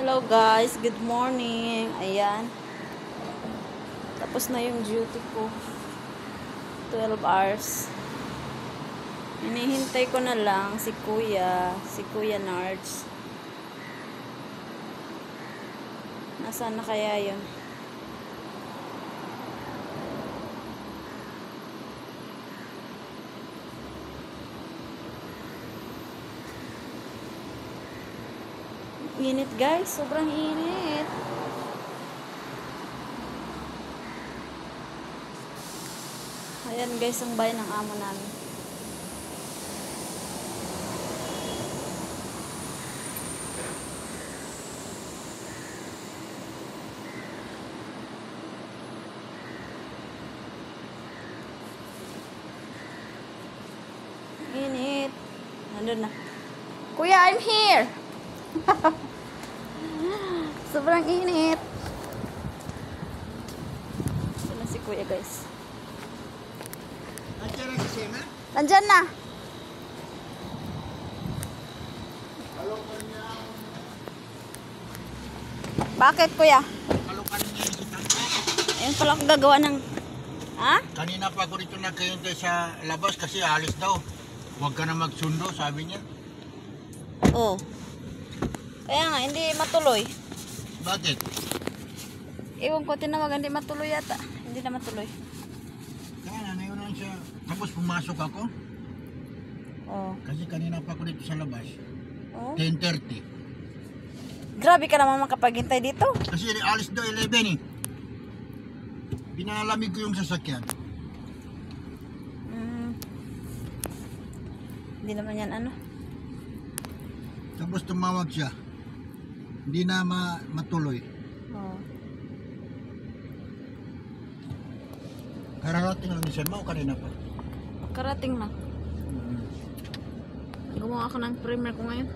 Hello guys, good morning. Ayan. Tapos na yung duty ko. 12 hours. Hinihintay ko na lang si Kuya Nards. Nasaan na kaya yun? Init guys, sobrang init. Ayan guys, ang bayan ng amo namin. Init. Nandun na. Kuya, I'm here. Sobrang init. Ito na si Kuya guys. Nandyan na. Bakit Kuya? Ayun pala akong gagawa ng... Ha? Kanina pa ako dito nagkahintay sa labas kasi alis daw. Huwag ka na magsundo, sabi niya. Oo. Kaya nga, hindi matuloy. Bakit? Ewan ko, tinawagan, hindi matuloy yata. Hindi na matuloy. Kaya na, naiunan siya. Tapos pumasok ako. Oo. Kasi kanina pa ako dito sa labas. Oo. 10:30. Grabe ka naman makapaghintay dito. Kasi alis daw 11 eh. Binalamig ko yung sasakyan. Hindi naman yan ano. Tapos tumawag siya. Hindi na matuloy. Oo. Kararating lang ni Sir Mau kanina pa. Karating lang. Gumawa ako ng primer ko ngayon.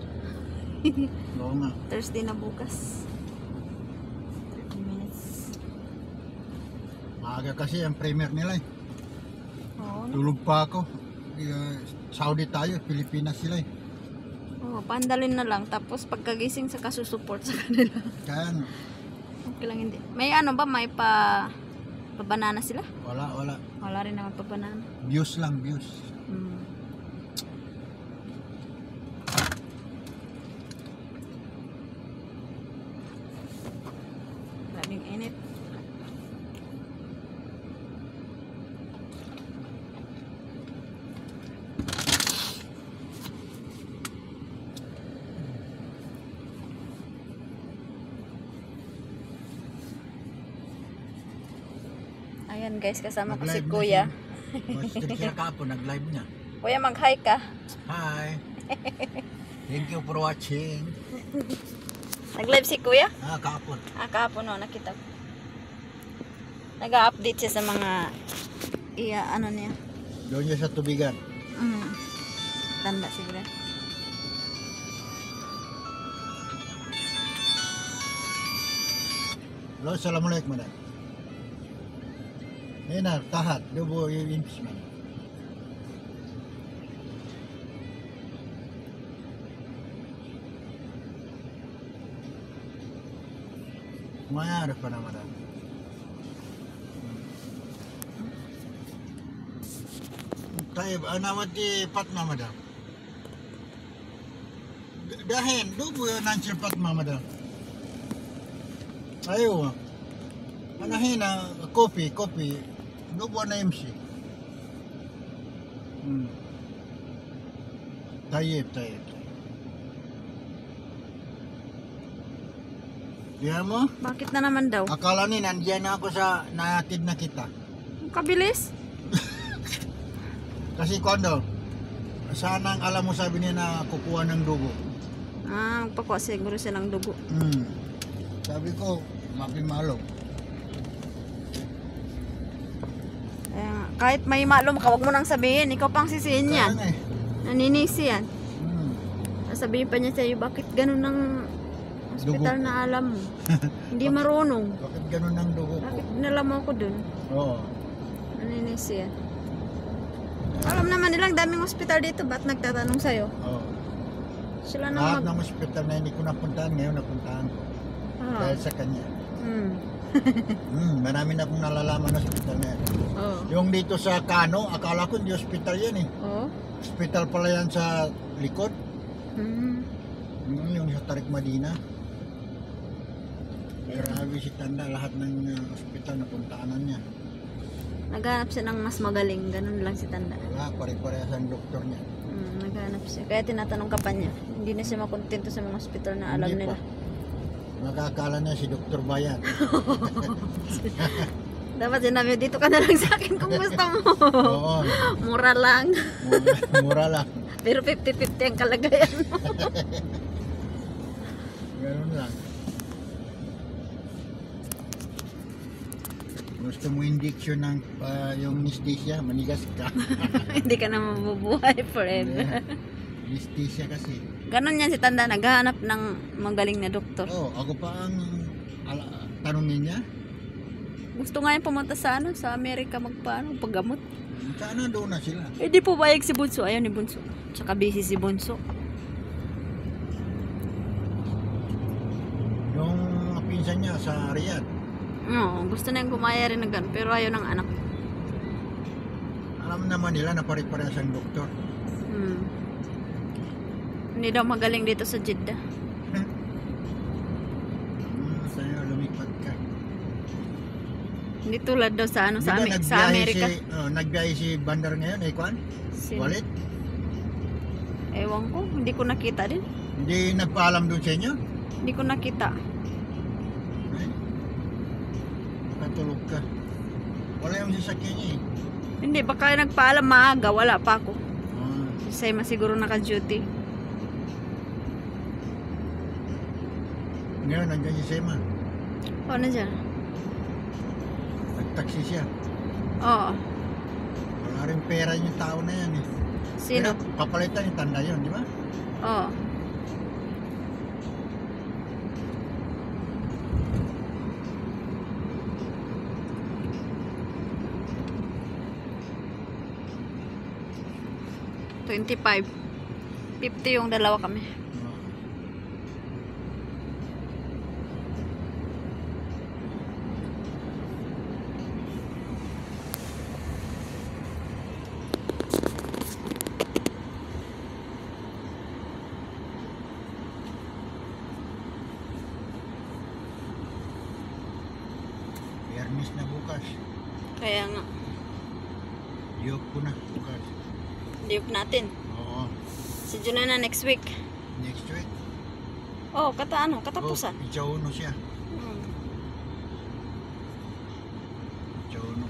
Oo nga. Thursday na bukas. 30 minutes. Maaga kasi ang premier nila eh. Oo. Tulog pa ako. Saudi tayo, Pilipinas sila eh. Oo, pandalin na lang. Tapos pagkagising sa kasusuport sa kanila. Kaya ano, Okay lang hindi. May ano ba? May pa-banana sila? wala. Wala rin naman pa-banana. Views lang, views. Grabing init. Ayan guys, kasama ko si Nag-live na Kuya. siya kahapon, nag-live niya. Kuya, mag-hi ka. Hi! Thank you for watching. Nag-live si Kuya? Kahapon. Kahapon o, nakita ko. Nag-update siya sa mga ano niya. Doon niya sa tubigan. Tanda siguro. Hello, assalamualaikum madam. Nena, tahat. Dubo yung impeachment. Mayroon pa na madam. Tayo, naman di Patma madam. Dahil, dubo yung nansir Patma madam. Ayo. Anahin na kopi. Dubo na MC. Tayyip. Diyan mo? Bakit na naman daw? Akala ni nandiyan na ako sa nahatid na kita. Kabilis? Kasi kondo, sana ang alam mo sabi niya na kukuha ng dugo. Magpakuha siguro silang dugo. Sabi ko, mapimalo. Kahit may malum ka, wag mo nang sabihin. Ikaw pang sisihin yan. Kaya eh. Naninisi yan. Sabihin pa niya sa'yo, bakit ganun ng hospital Dugo. na alam mo? Hindi marunong. Bakit ganun ang dugo ko? Bakit nalaman mo ako dun? Oo. Naninisi yan. Alam naman nilang daming hospital dito, ba't nagtatanong sa'yo? Oo. Sila Lahat na ng hospital na hindi ko napuntahan, ngayon napuntahan ko. Ah. Dahil sa kanya. Hmm. Marami na akong nalalaman na hospital na yan. Oh. Yung dito sa Kano, akala ko hindi hospital yan eh. Oh. Hospital pala yan sa likod. Hmm. Yung sa Tarik Madina. Grabe si Tanda, lahat ng hospital na puntaanan niya. Naghanap siya ng mas magaling, ganun lang si Tanda. Wala, pare-parehas ang doktor niya. Naghanap siya. Kaya tinatanong ka pa niya. Hindi na siya makontento sa mga hospital na alam Hindi nila. pa. Nakakala niya si Dr. Bayan. Dapat sinabi, dito ka na lang sa akin kung gusto mo. Oo, Mura lang. mura lang. Pero 50-50 ang kalagayan mo. Ganun lang. Gusto mo injection ng yung anesthesia, manigas ka. Hindi ka na mabubuhay forever. Anesthesia kasi. Ganon yan si Tanda, naghahanap ng magaling na doktor. Oh, ako pa ang tanungin niya. Gusto nga yung pumunta sa sa Amerika magpaano, paggamot. Sana doon na sila. Eh di po bayag si Bunso, ayaw ni Bunso. Tsaka busy si Bunso. Yung pinsan niya sa Riyadh. No, gusto na yung gumaya rin ng ganun, pero ayaw ng anak. Alam naman nila na pare-parehas ang doktor. Hindi daw magaling dito sa Jeddah. Sa'yo, lumipat ka. Hindi tulad daw sa Di sa, ba sa Amerika. nagbiyahe si Bandar ngayon, Kwan? Sino? Walid? Ewan ko, hindi ko nakita din. Hindi nagpaalam doon sa inyo? Hindi ko nakita. Ay, nakatulog ka. Wala yung sasakyan niya eh. Hindi, baka nagpaalam maaga, wala pa ako. Ah, Say masiguro naka-duty. ngayon, nandiyan si Sema. O, na dyan? Nagtaksi siya. Oo. Wala rin pera yung tao na yan eh. Sino? Kaya papalitan yung Tanda yun, di ba? Oo. $25. 50 yung dalawa kami. Ah. Biyernes na bukas. Kaya nga, Diyok ko na bukas. diop natin. Oo. Si Juna na next week. Next week. Oh, katapusan. Oh, Itsauno siya. Hmm. Itsauno.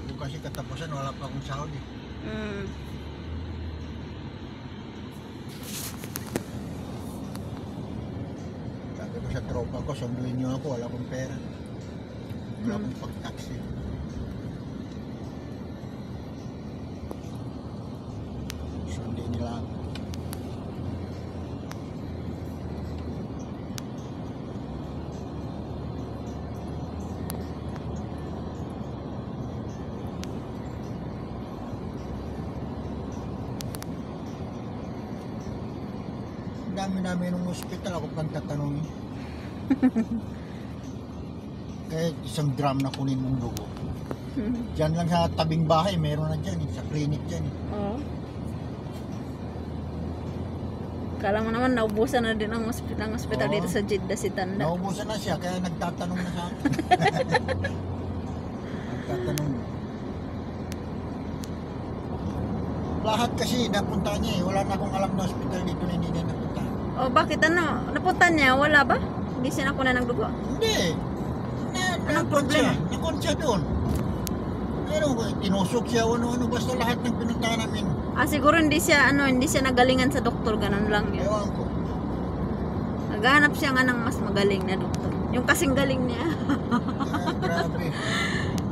Bukas yung katapusan, wala pa akong sahod eh. Hmm. Sabi ko sa tropa ko, sunduin niyo ako, wala akong pera. Wala akong pag-taxi. Sundin nila ako. Ang dami-dami ng hospital, ako pang tatanungin. Kahit isang drum na kunin mong dugo. Diyan lang sa tabing bahay, meron na dyan, sa clinic dyan. Oo. Kala mo naman naubusan na din ang hospital Oo. dito sa Jeddah si Tanda. Naubusan na siya, kaya nagtatanong na sa akin. Nagtatanong. Lahat kasi napunta niya eh. Wala na akong alam na hospital dito na hindi niya napunta. Oh, bakit ano? Napunta niya? Wala ba? Hindi siya nakuha ng dugo. Hindi. Anong problema? Nakon siya doon. Pero tinusok siya ano-ano. Basta lahat ng pinunta namin. Ah, siguro hindi siya nagalingan sa doktor, ganun lang yun. Ewan ko. Naghahanap siya nga ng mas magaling na doktor. Yung kasing galing niya. Ah, grabe.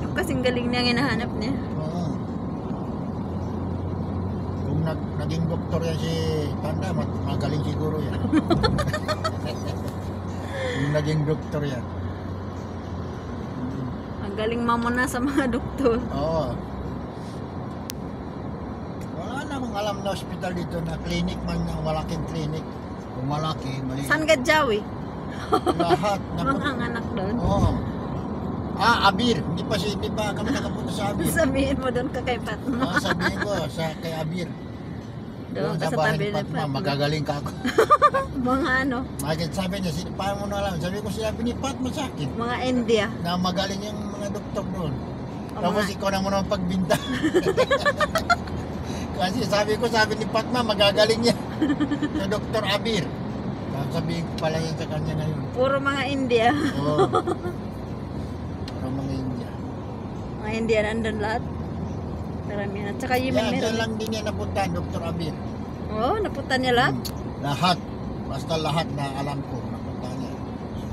Yung kasing galing niya ang hinahanap niya. Oo. Kung naging doktor yan si Tanda, magaling siguro yan. Kung naging doktor yan. Ang galing mamuna sa mga doktor. Oo. Wala namang alam na hospital dito na clinic man, na malaking clinic. Kung malaki, maliit. San Gadjawi? Lahat. Mga anak doon. Oo. Abir. Hindi pa kami nakapunta sa Abir. Sabihin mo doon ka kay Fatma. Sabihin ko kay Abir. Doon ka sa bahay tabi ni ni Fatma, Fatma. magagaling ka ako. Mga ano, Bakit sabi niya, paano mo na alam? Sabi ko sinabi ni Fatma sa akin mga India. na magaling yung mga doktor doon. O, Tapos mga- ikaw na muna ang pagbinta. Kasi sabi ni Fatma, magagaling yan. Yung Dr. Abir. Sabihin ko pala yan sa kanya ngayon. Puro mga India. Oo. Parang mga India. Mga India nandun lahat. Karamihan. At saka yung Yan, meron. yan lang din niya napuntahan, Dr. Abir. Oo, napunta niya lahat. Lahat. Basta lahat na alam ko, napunta niya.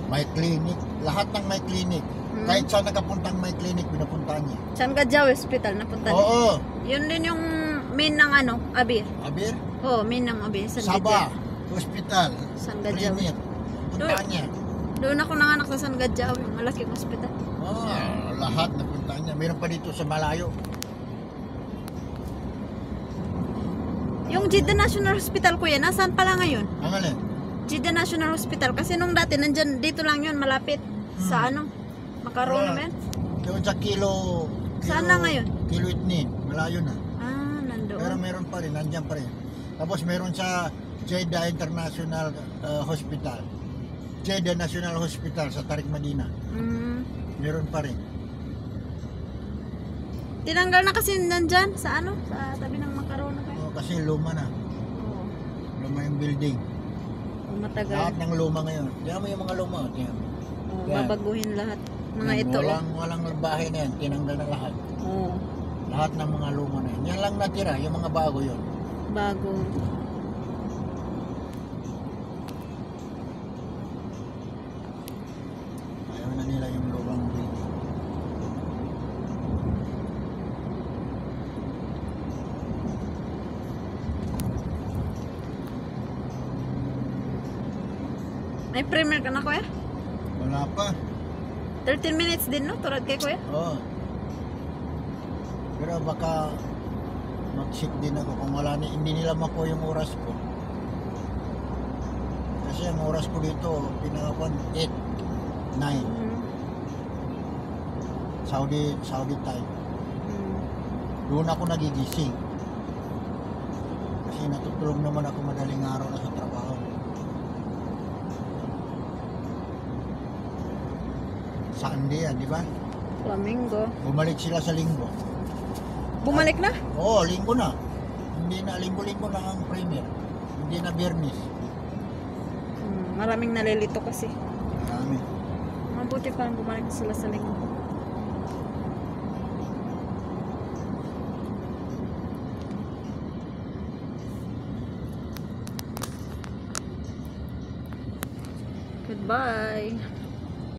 May clinic. Lahat ng may clinic. Kahit saan nakapuntang may clinic, pinapuntahan niya. San Gadjawi Hospital, napunta niya. Oo. Yun din yung main ng ano, Abir. Abir, Oo, main ng Abir. San Sabah, Gadjawi. hospital, San Gadjawi. clinic. Puntahan niya. Doon ako nanganak sa San Gadjawi, yung malaking hospital. Lahat napuntahan niya. Meron pa dito sa malayo. Yung Jeddah National Hospital, kuya, nasaan pala ngayon? Ang alin? Jeddah National Hospital. Kasi nung dati, nandyan, dito lang yun, malapit. Sa ano? Makaroon naman. Doon sa kilo... Saan na ngayon? Kilo Itnin. Malayo na. Nandoon. Pero meron pa rin. Nandyan pa rin. Tapos meron sa Jeddah International Hospital. Jeddah National Hospital sa Tariq Madina. Meron pa rin. Tinanggal na kasi nandyan sa ano? Sa tabi ng Makaroon na kayo. Kasi luma na. Oo. Luma yung building. Matagal. Lahat ng luma ngayon. Diyan mo yung mga luma. Diyan. Oo, Yan. babaguhin lahat. Mga Yan, ito. walang bahay na yan. Tinanggal na lahat. Oo. Lahat ng mga luma na yan. Yan lang natira. Yung mga bago yun. Bago. Ayaw na nila yung lumang building. May premier ka na, kuya? Wala pa. 13 minutes din, no? Turad kay kuya? Oo. Pero baka mag-sick din ako kung wala hindi nila makuha yung oras ko. Kasi ang oras ko dito, pinakakuan 8, 9, Saudi time. Doon ako nagigising. Kasi natutulog naman ako madaling araw na sa trabaho. Sunday yan, di ba? Flamingo. Bumalik sila sa linggo. Bumalik na? Oo, linggo na. Hindi na, linggo-linggo na ang premier. Hindi na Biyernes. Maraming nalilito kasi. Marami. Mabuti pa bumalik sila sa linggo. Goodbye.